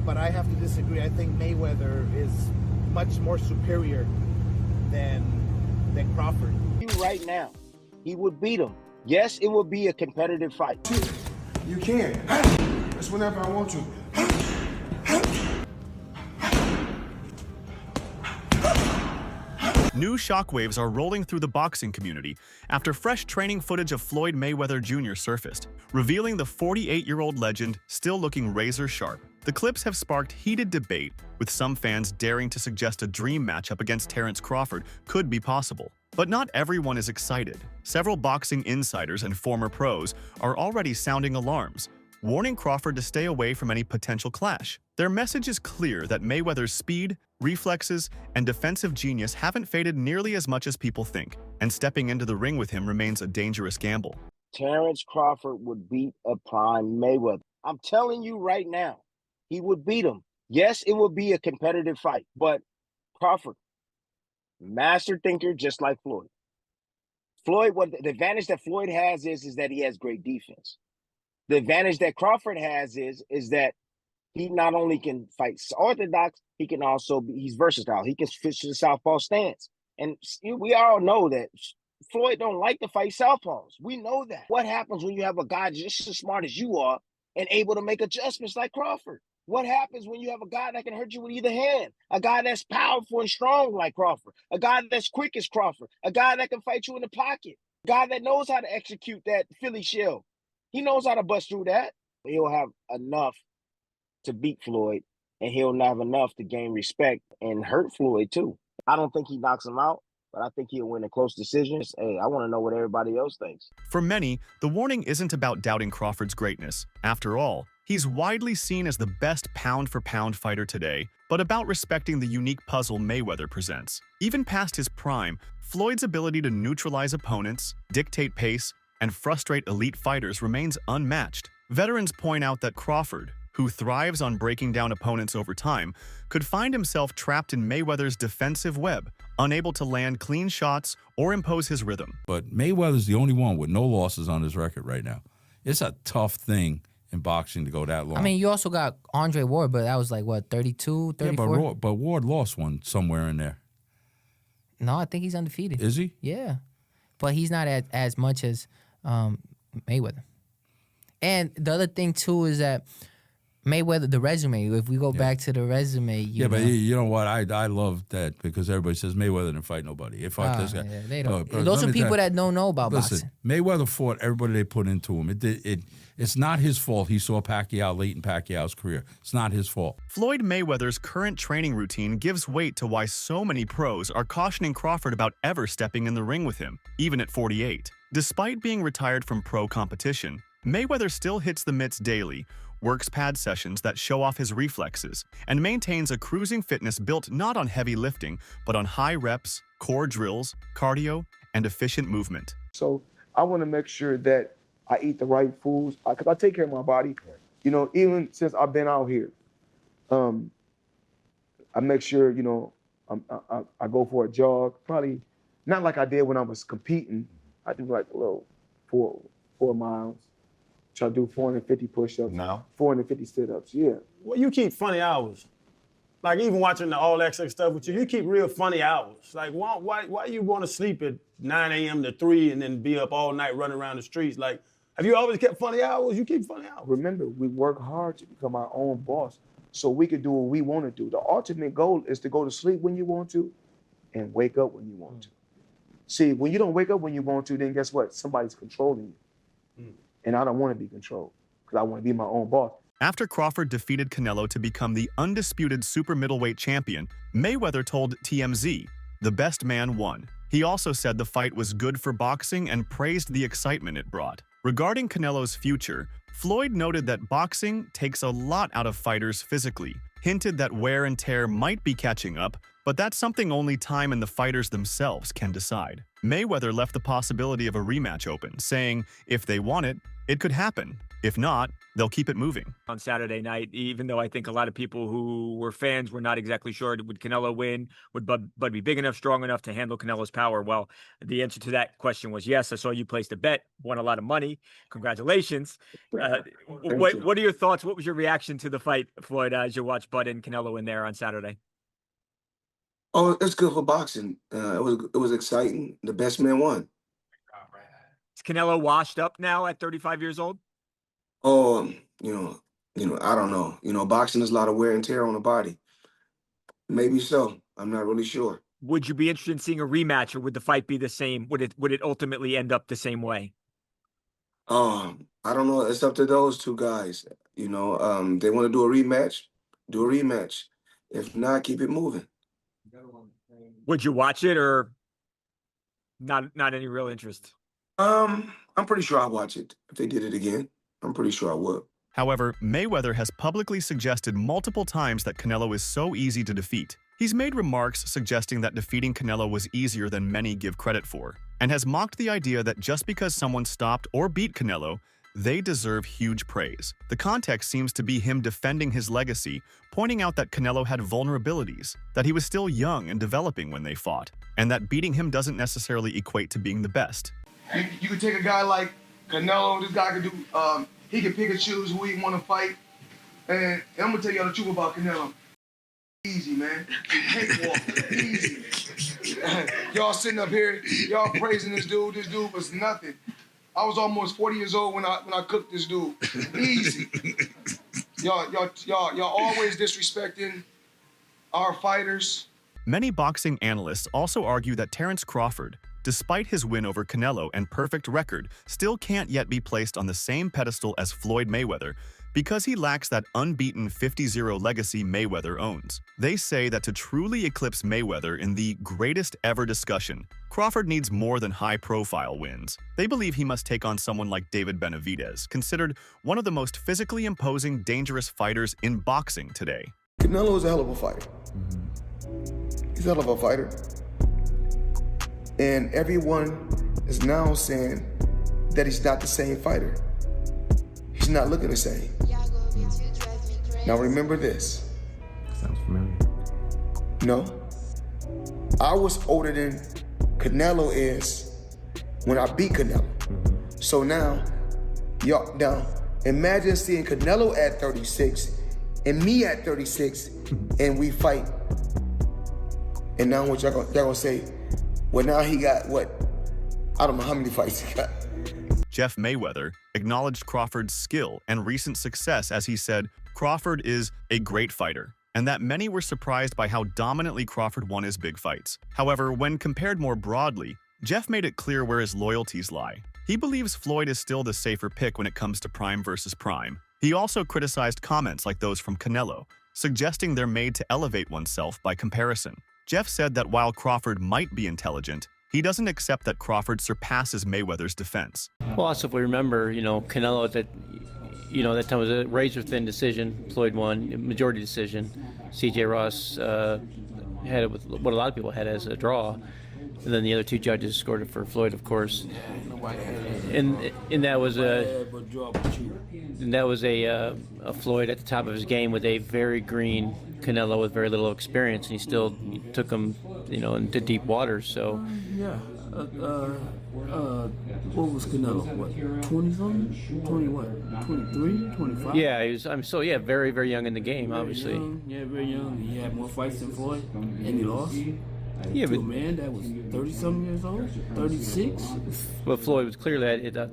but I have to disagree. I think Mayweather is much more superior than Crawford. Right now, he would beat him. Yes, it would be a competitive fight. You can. That's whenever I want to. New shockwaves are rolling through the boxing community after fresh training footage of Floyd Mayweather Jr. surfaced, revealing the 48-year-old legend still looking razor-sharp. The clips have sparked heated debate, with some fans daring to suggest a dream matchup against Terrence Crawford could be possible. But not everyone is excited. Several boxing insiders and former pros are already sounding alarms, warning Crawford to stay away from any potential clash. Their message is clear that Mayweather's speed, reflexes, and defensive genius haven't faded nearly as much as people think, and stepping into the ring with him remains a dangerous gamble. Terrence Crawford would beat a prime Mayweather. I'm telling you right now, he would beat him. Yes, it would be a competitive fight, but Crawford, master thinker just like Floyd. What the advantage that Floyd has is that he has great defense. The advantage that Crawford has is that he not only can fight orthodox, he can also he's versatile. He can switch to the southpaw stance. And we all know that Floyd don't like to fight southpaws. We know that. What happens when you have a guy just as smart as you are and able to make adjustments like Crawford? What happens when you have a guy that can hurt you with either hand? A guy that's powerful and strong like Crawford. A guy that's quick as Crawford. A guy that can fight you in the pocket. A guy that knows how to execute that Philly shell. He knows how to bust through that. He'll have enough to beat Floyd, and he'll not have enough to gain respect and hurt Floyd too. I don't think he knocks him out, but I think he'll win in close decisions. Hey, I want to know what everybody else thinks. For many, the warning isn't about doubting Crawford's greatness. After all, he's widely seen as the best pound-for-pound fighter today, but about respecting the unique puzzle Mayweather presents. Even past his prime, Floyd's ability to neutralize opponents, dictate pace, and frustrate elite fighters remains unmatched. Veterans point out that Crawford, who thrives on breaking down opponents over time, could find himself trapped in Mayweather's defensive web, unable to land clean shots or impose his rhythm. But Mayweather's the only one with no losses on his record right now. It's a tough thing in boxing to go that long. I mean, you also got Andre Ward, but that was like, what, 32, 34? Yeah, but Ward lost one somewhere in there. No, I think he's undefeated. Is he? Yeah. But he's not as much as Mayweather. And the other thing, too, is that Mayweather, the resume, if we go back to the resume, but you know what? I love that because everybody says Mayweather didn't fight nobody. He fought this guy. Yeah, they don't. Those are people that don't know about boxing. Mayweather fought everybody they put into him. It's not his fault he saw Pacquiao late in Pacquiao's career. It's not his fault. Floyd Mayweather's current training routine gives weight to why so many pros are cautioning Crawford about ever stepping in the ring with him, even at 48. Despite being retired from pro competition, Mayweather still hits the mitts daily, works pad sessions that show off his reflexes, and maintains a cruising fitness built not on heavy lifting, but on high reps, core drills, cardio, and efficient movement. So I want to make sure that I eat the right foods because I take care of my body. You know, even since I've been out here, I make sure, you know, I go for a jog. Probably not like I did when I was competing. I do like a little 4 miles. Try to do 450 push-ups. Now? 450 sit-ups, yeah. Well, you keep funny hours. Like, even watching the All Access stuff with you keep real funny hours. Like, why you want to sleep at 9 a.m. to 3 and then be up all night running around the streets? Like, have you always kept funny hours? You keep funny hours. Remember, we work hard to become our own boss so we can do what we want to do. The ultimate goal is to go to sleep when you want to and wake up when you want to. See, when you don't wake up when you want to, then guess what? Somebody's controlling you. And I don't want to be controlled because I want to be my own boss. After Crawford defeated Canelo to become the undisputed super middleweight champion, Mayweather told TMZ, "The best man won." He also said the fight was good for boxing and praised the excitement it brought. Regarding Canelo's future, Floyd noted that boxing takes a lot out of fighters physically, hinted that wear and tear might be catching up, but that's something only time and the fighters themselves can decide. Mayweather left the possibility of a rematch open, saying if they want it, it could happen, If not, they'll keep it moving. On Saturday night, even though I think a lot of people who were fans were not exactly sure, would Canelo win? Would Bud be big enough, strong enough to handle Canelo's power? Well, the answer to that question was yes. I saw you placed a bet, won a lot of money. Congratulations. What are your thoughts? What was your reaction to the fight, Floyd, as you watched Bud and Canelo in there on Saturday? Oh, it's good for boxing. It was exciting. The best man won. Is Canelo washed up now at 35 years old? Oh, I don't know. Boxing is a lot of wear and tear on the body. Maybe so. I'm not really sure. Would you be interested in seeing a rematch, or would the fight be the same? Would it ultimately end up the same way? I don't know. It's up to those two guys. They want to do a rematch, do a rematch. If not, keep it moving. Would you watch it, or not any real interest? I'm pretty sure I'll watch it if they did it again. I'm pretty sure I would. However, Mayweather has publicly suggested multiple times that Canelo is so easy to defeat. He's made remarks suggesting that defeating Canelo was easier than many give credit for, and has mocked the idea that just because someone stopped or beat Canelo, they deserve huge praise. The context seems to be him defending his legacy, pointing out that Canelo had vulnerabilities, that he was still young and developing when they fought, and that beating him doesn't necessarily equate to being the best. You could take a guy like Canelo, this guy could do, he can pick and choose who he want to fight. And I'm going to tell y'all the truth about Canelo. Easy, man. Cakewalk. Easy. Y'all sitting up here, y'all praising this dude. This dude was nothing. I was almost 40 years old when I cooked this dude. Easy. Y'all always disrespecting our fighters. Many boxing analysts also argue that Terence Crawford, despite his win over Canelo and perfect record, still can't yet be placed on the same pedestal as Floyd Mayweather because he lacks that unbeaten 50-0 legacy Mayweather owns. They say that to truly eclipse Mayweather in the greatest ever discussion, Crawford needs more than high-profile wins. They believe he must take on someone like David Benavidez, considered one of the most physically imposing, dangerous fighters in boxing today. Canelo is a hell of a fighter. He's a hell of a fighter. And everyone is now saying that he's not the same fighter. He's not looking the same. Now remember this. Sounds familiar. No. I was older than Canelo is when I beat Canelo. So now, imagine seeing Canelo at 36 and me at 36 and we fight. And now what y'all gonna say? Well, now he got what? I don't know how many fights he got. Jeff Mayweather acknowledged Crawford's skill and recent success as he said, Crawford is a great fighter, and that many were surprised by how dominantly Crawford won his big fights. However, when compared more broadly, Jeff made it clear where his loyalties lie. He believes Floyd is still the safer pick when it comes to prime versus prime. He also criticized comments like those from Canelo, suggesting they're made to elevate oneself by comparison. Jeff said that while Crawford might be intelligent, he doesn't accept that Crawford surpasses Mayweather's defense. Well, also if we remember, Canelo at that time was a razor-thin decision. Floyd won, majority decision. C.J. Ross had it with what a lot of people had as a draw. And then the other two judges scored it for Floyd, of course. And that was a Floyd at the top of his game with a very green Canelo with very little experience, and he still took him, into deep waters. So. What was Canelo? What, 20-something? 20 what? 23? 25? Yeah, he was. Very, very young in the game, very obviously. Young, very young. He had more fights than Floyd, and he lost. Yeah, to a man that was 30-something years old, 36. But Floyd was clearly at the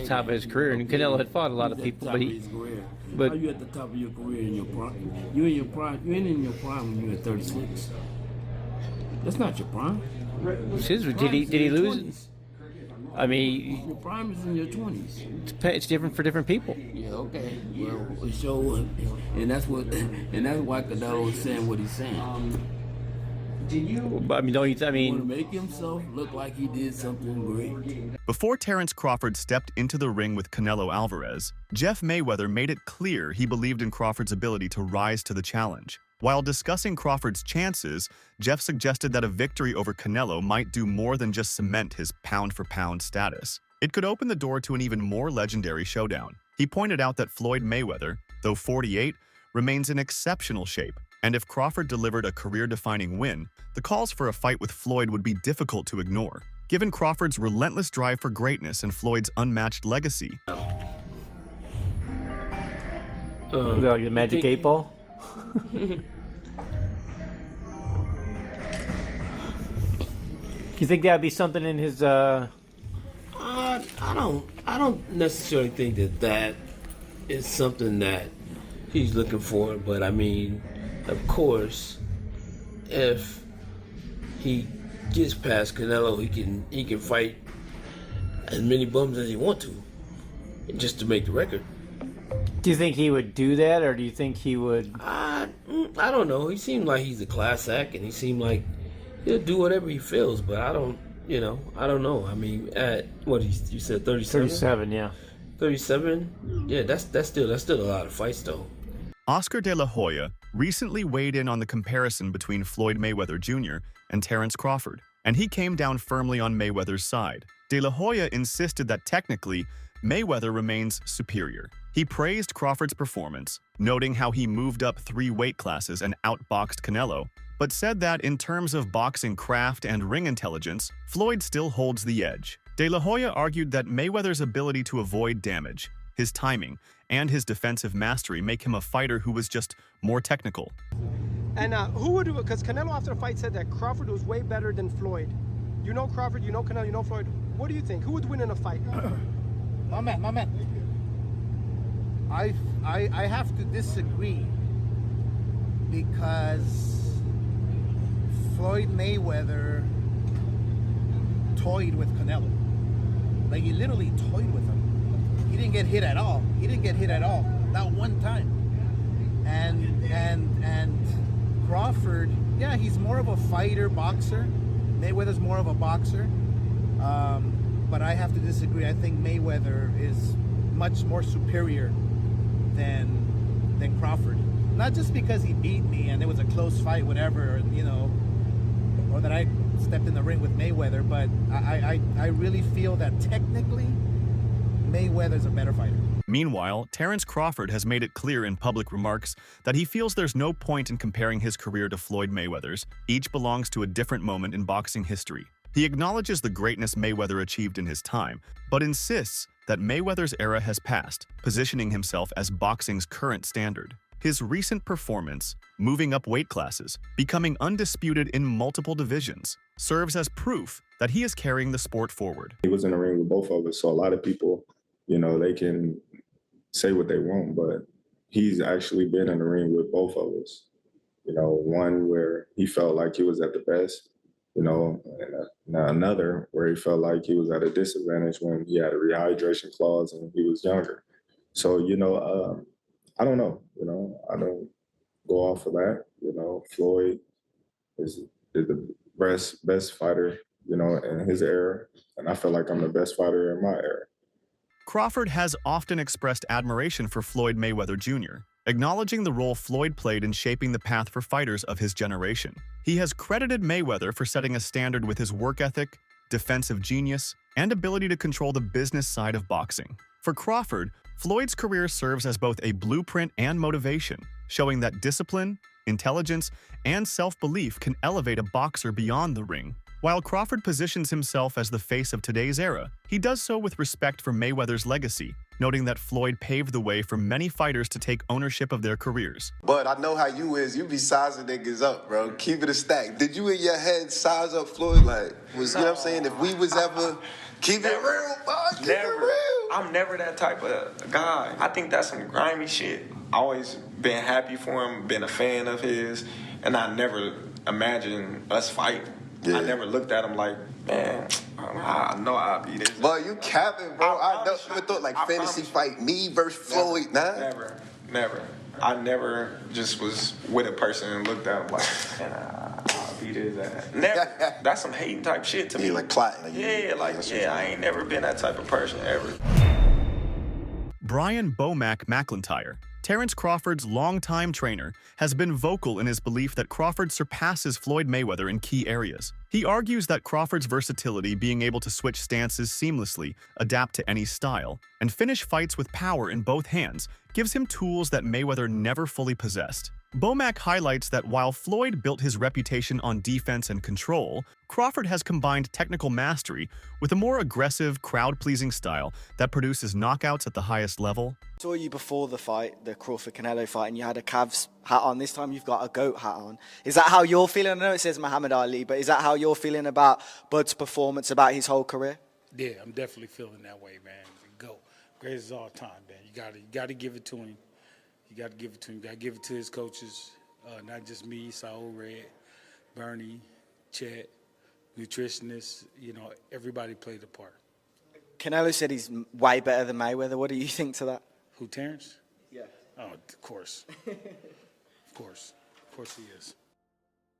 top of his career, and Canelo had fought a lot of people, but he. How you at the top of your career in your prime? You in your prime? You ain't in your prime when you're at 36. That's not your prime. Did he lose? 20s. I mean, your prime is in your 20s. It's different for different people. Yeah, okay. Well, so, and that's why Canelo is saying what he's saying. But He want to make himself look like he did something great. Before Terence Crawford stepped into the ring with Canelo Alvarez, Jeff Mayweather made it clear he believed in Crawford's ability to rise to the challenge. While discussing Crawford's chances, Jeff suggested that a victory over Canelo might do more than just cement his pound-for-pound status. It could open the door to an even more legendary showdown. He pointed out that Floyd Mayweather, though 48, remains in exceptional shape, and if Crawford delivered a career-defining win, the calls for a fight with Floyd would be difficult to ignore, given Crawford's relentless drive for greatness and Floyd's unmatched legacy. Like the Magic 8 Ball? Do you think that'd be something in his I don't necessarily think that is something that he's looking for, but I mean, of course, if he gets past Canelo, he can fight as many bums as he want to, just to make the record. Do you think he would do that, or do you think he would? I don't know. He seemed like he's a class act, and he seemed like he'll do whatever he feels. But I don't know. I mean, at what you said, 37? 37, yeah. 37. Yeah, that's still a lot of fights though. Oscar De La Hoya recently weighed in on the comparison between Floyd Mayweather Jr. and Terence Crawford, and he came down firmly on Mayweather's side. De La Hoya insisted that technically, Mayweather remains superior. He praised Crawford's performance, noting how he moved up 3 weight classes and outboxed Canelo, but said that in terms of boxing craft and ring intelligence, Floyd still holds the edge. De La Hoya argued that Mayweather's ability to avoid damage, his timing, and his defensive mastery make him a fighter who was just more technical. And who would, because Canelo after the fight said that Crawford was way better than Floyd. You know Crawford, you know Canelo, you know Floyd. What do you think? Who would win in a fight? My man. I have to disagree because Floyd Mayweather toyed with Canelo. Like, he literally toyed with him. He didn't get hit at all. Not one time. And Crawford, yeah, he's more of a fighter, boxer. Mayweather's more of a boxer. But I have to disagree. I think Mayweather is much more superior than Crawford. Not just because he beat me and it was a close fight, whatever, or that I stepped in the ring with Mayweather, but I really feel that technically Mayweather's a better fighter. Meanwhile, Terence Crawford has made it clear in public remarks that he feels there's no point in comparing his career to Floyd Mayweather's. Each belongs to a different moment in boxing history. He acknowledges the greatness Mayweather achieved in his time, but insists that Mayweather's era has passed, positioning himself as boxing's current standard. His recent performance, moving up weight classes, becoming undisputed in multiple divisions, serves as proof that he is carrying the sport forward. He was in the ring with both of us, so a lot of people, they can say what they want, but he's actually been in the ring with both of us. One where he felt like he was at the best, and another where he felt like he was at a disadvantage when he had a rehydration clause and he was younger. So, I don't know, I don't go off of that. Floyd is the best fighter, in his era, and I feel like I'm the best fighter in my era. Crawford has often expressed admiration for Floyd Mayweather Jr., acknowledging the role Floyd played in shaping the path for fighters of his generation. He has credited Mayweather for setting a standard with his work ethic, defensive genius, and ability to control the business side of boxing. For Crawford, Floyd's career serves as both a blueprint and motivation, showing that discipline, intelligence, and self-belief can elevate a boxer beyond the ring. While Crawford positions himself as the face of today's era, he does so with respect for Mayweather's legacy, noting that Floyd paved the way for many fighters to take ownership of their careers. But I know how you is. You be sizing niggas up, bro. Keep it a stack. Did you in your head size up Floyd? You know what I'm saying? If we was ever... Keep it real, bro. Keep it real. I'm never that type of guy. I think that's some grimy shit. Always been happy for him, been a fan of his, and I never imagined us fighting. Yeah. I never looked at him like, man, I know I'll be this. Boy, you capping, bro. I never thought fantasy fight me versus Floyd, Never. I never just was with a person and looked at him like, man, I'll beat his ass. Never. That's some hating type shit to me. Like plotting. I ain't never been that type of person ever. Brian Bomac McIntyre, Terence Crawford's longtime trainer has been vocal in his belief that Crawford surpasses Floyd Mayweather in key areas. He argues that Crawford's versatility, being able to switch stances seamlessly, adapt to any style, and finish fights with power in both hands, gives him tools that Mayweather never fully possessed. Bomac highlights that while Floyd built his reputation on defense and control, Crawford has combined technical mastery with a more aggressive, crowd-pleasing style that produces knockouts at the highest level. I saw you before the fight, the Crawford-Canelo fight, and you had a Cavs hat on. This time you've got a GOAT hat on. Is that how you're feeling? I know it says Muhammad Ali, but is that how you're feeling about Bud's performance, about his whole career? Yeah, I'm definitely feeling that way, man. GOAT. Greatest of all time, man. You gotta give it to him. You got to give it to him. You got to give it to his coaches, not just me, Saul Red, Bernie, Chet, nutritionists. You know, everybody played a part. Canelo said he's way better than Mayweather. What do you think to that? Who, Terence? Yeah. Oh, of course. Of course. Of course he is.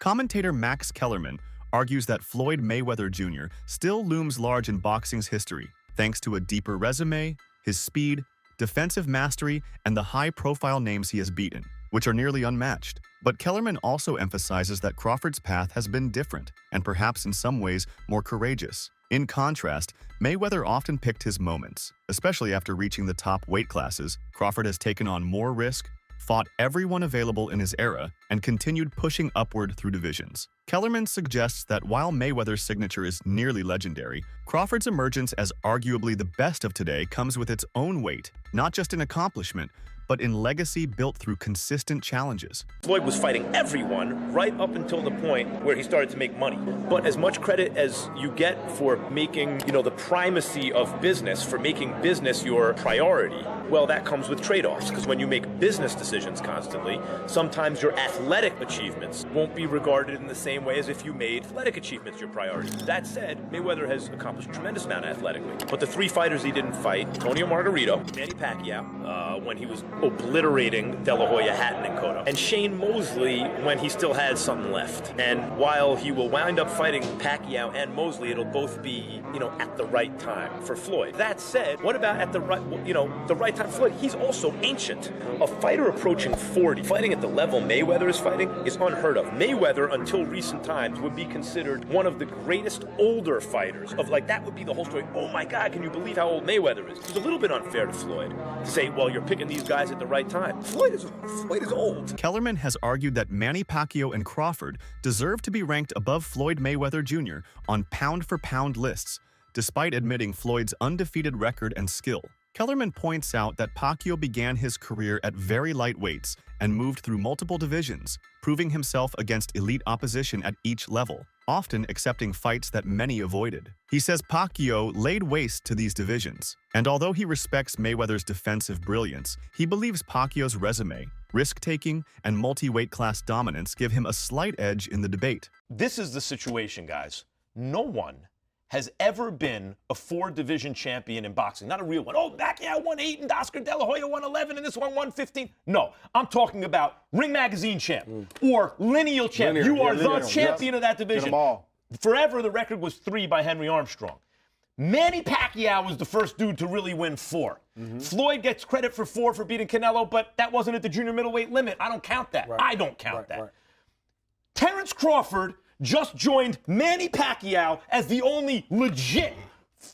Commentator Max Kellerman argues that Floyd Mayweather Jr. still looms large in boxing's history, thanks to a deeper resume, his speed, defensive mastery, and the high-profile names he has beaten, which are nearly unmatched. But Kellerman also emphasizes that Crawford's path has been different, and perhaps in some ways more courageous. In contrast, Mayweather often picked his moments, especially after reaching the top weight classes. Crawford has taken on more risk, fought everyone available in his era, and continued pushing upward through divisions. Kellerman suggests that while Mayweather's signature is nearly legendary, Crawford's emergence as arguably the best of today comes with its own weight, not just in accomplishment, but in legacy built through consistent challenges. Floyd was fighting everyone right up until the point where he started to make money. But as much credit as you get for making, the primacy of business, for making business your priority, well, that comes with trade-offs, because when you make business decisions constantly, sometimes your athletic achievements won't be regarded in the same way as if you made athletic achievements your priority. That said, Mayweather has accomplished a tremendous amount athletically. But the three fighters he didn't fight, Antonio Margarito, Manny Pacquiao, when he was obliterating De La Hoya, Hatton, and Cotto, and Shane Mosley when he still had something left. And while he will wind up fighting Pacquiao and Mosley, it'll both be, at the right time for Floyd. That said, what about at the right time for Floyd? He's also ancient. A fighter approaching 40, fighting at the level Mayweather is fighting, is unheard of. Mayweather, until recent times, would be considered one of the greatest older fighters of, that would be the whole story. Oh my God, can you believe how old Mayweather is? It's a little bit unfair to Floyd to say, well, you're picking these guys at the right time. Floyd is old. Kellerman has argued that Manny Pacquiao and Crawford deserve to be ranked above Floyd Mayweather Jr. on pound-for-pound lists, despite admitting Floyd's undefeated record and skill. Kellerman points out that Pacquiao began his career at very light weights and moved through multiple divisions, proving himself against elite opposition at each level, often accepting fights that many avoided. He says Pacquiao laid waste to these divisions, and although he respects Mayweather's defensive brilliance, he believes Pacquiao's resume, risk-taking, and multi-weight class dominance give him a slight edge in the debate. This is the situation, guys. No one has ever been a 4-division champion in boxing. Not a real one. Oh, Pacquiao won 8 and Oscar De La Hoya won 11 and this one won 15. No, I'm talking about Ring Magazine champ or lineal champ. You are the champion of that division. Get them all. Forever, the record was 3 by Henry Armstrong. Manny Pacquiao was the first dude to really win 4. Floyd gets credit for 4 for beating Canelo, but that wasn't at the junior middleweight limit. I don't count that. I don't count that. Terence Crawford just joined Manny Pacquiao as the only legit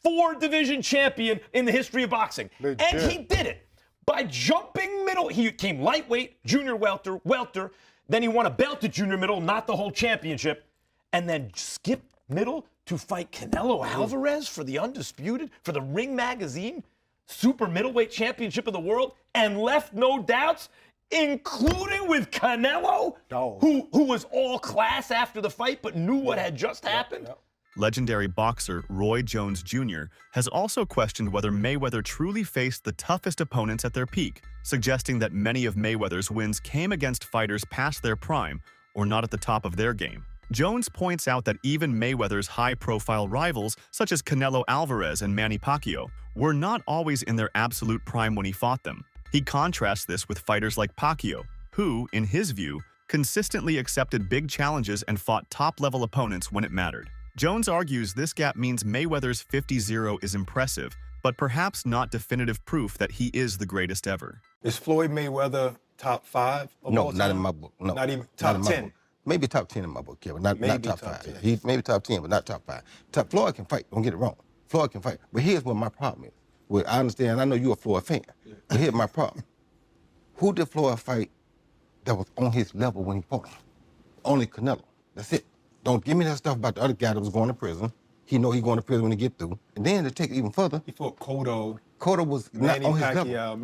4-division champion in the history of boxing. And he did it by jumping middle. He came lightweight, junior welter, then he won a belt at junior middle, not the whole championship, and then skipped middle to fight Canelo Alvarez for the undisputed, for the Ring Magazine super middleweight championship of the world, and left no doubts, including with Canelo, who was all class after the fight but knew what had just happened. Legendary boxer Roy Jones Jr. has also questioned whether Mayweather truly faced the toughest opponents at their peak, suggesting that many of Mayweather's wins came against fighters past their prime or not at the top of their game. Jones points out that even Mayweather's high-profile rivals, such as Canelo Alvarez and Manny Pacquiao, were not always in their absolute prime when he fought them. He contrasts this with fighters like Pacquiao, who, in his view, consistently accepted big challenges and fought top-level opponents when it mattered. Jones argues this gap means Mayweather's 50-0 is impressive, but perhaps not definitive proof that he is the greatest ever. Is Floyd Mayweather top 5 of No, all not in time? my book. No, Not even not top in my 10. book. Maybe top 10 in my book, Kevin. Not Maybe top top 5. 10. He's maybe top 10, but not top 5. Floyd can fight. Don't get it wrong. Floyd can fight. But here's what my problem is. Well, I understand. I know you're a Floyd fan. But here's my problem. Who did Floyd fight that was on his level when he fought him? Only Canelo. That's it. Don't give me that stuff about the other guy that was going to prison. He know he going to prison when he get through. And then to take it even further. He fought Cotto. Cotto was Manny not on his Pacquiao,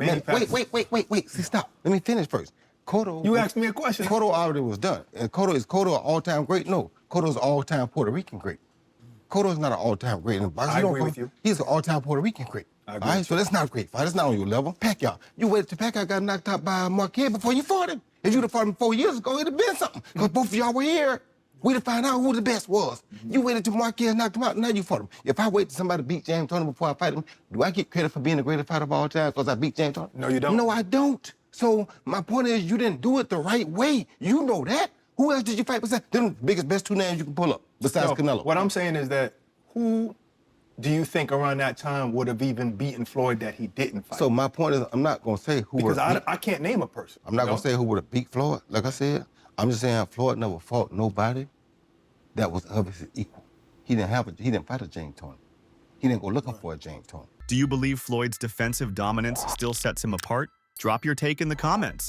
level. Wait. See, stop. Let me finish first. Cotto. You asked me a question. Cotto already was done. And Cotto is an all-time great? No. Cotto's an all-time Puerto Rican great. Cotto's not an all-time great in boxing. I agree with you. He's an all-time Puerto Rican great. I agree All right, with so that's not a great fight. That's not on your level. Pacquiao. You waited till Pacquiao got knocked out by Marquez before you fought him. If you'd have fought him 4 years ago, it'd have been something. Because both of y'all were here. We'd have found out who the best was. You waited till Marquez knocked him out, now you fought him. If I wait till somebody beat James Toney before I fight him, do I get credit for being the greatest fighter of all time because I beat James Toney? No, you don't. No, I don't. So my point is you didn't do it the right way. You know that. Who else did you fight besides them best 2 names you can pull up besides Canelo? What I'm saying is that who do you think around that time would have even beaten Floyd that he didn't fight? So my point is I'm not going to say who because would I can't name a person. I'm not going to say who would have beat Floyd. Like I said, I'm just saying Floyd never fought nobody that was of his equal. He didn't fight a James Toney. He didn't go looking for a James Toney. Do you believe Floyd's defensive dominance still sets him apart? Drop your take in the comments.